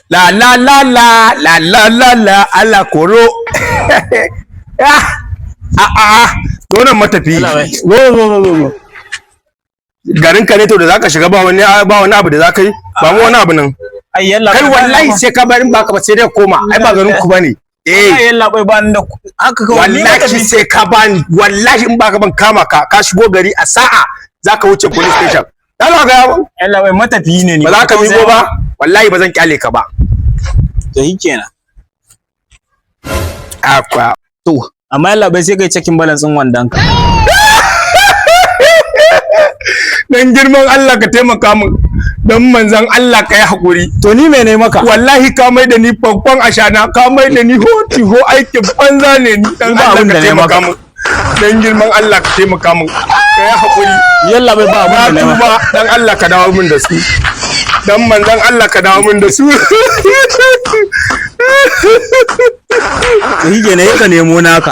La la la la la la la la Allah koro. Donan matafi. Garin ka ne to da zaka shiga ba wani abu da zaka yi ba mu wani abu nan. Ai yalla kai wallahi sai ka barin baka ba sai dai koma ai ba garin ku bane. Ai yalla bai ban da haka kawai wallahi sai ka bani wallahi in baka ban kama ka shigo gari a sa'a zaka wuce police station. Allah ga yalla bai matafi ne ba za ka migo ba wallahi ba zan kyale ka ba. To kenan. Akwa to amma yalla bai sai kai checking balance din wandan ka. Dan girman Allah ka taimaka min dan manzon Allah ka yi hakuri. To ni me ne maka? Wallahi ka mai da ni fanfan ashana ka mai da ni hoti ho aikin banza ne ni dan Allah ka taimaka min. Dan girman Allah ka taimaka min ka yi hakuri. Yalla bai ba abun da ne ba dan Allah ka dawo min da su. Dan manzon Allah ka dawo min da su. Shi ne ka nemo naka.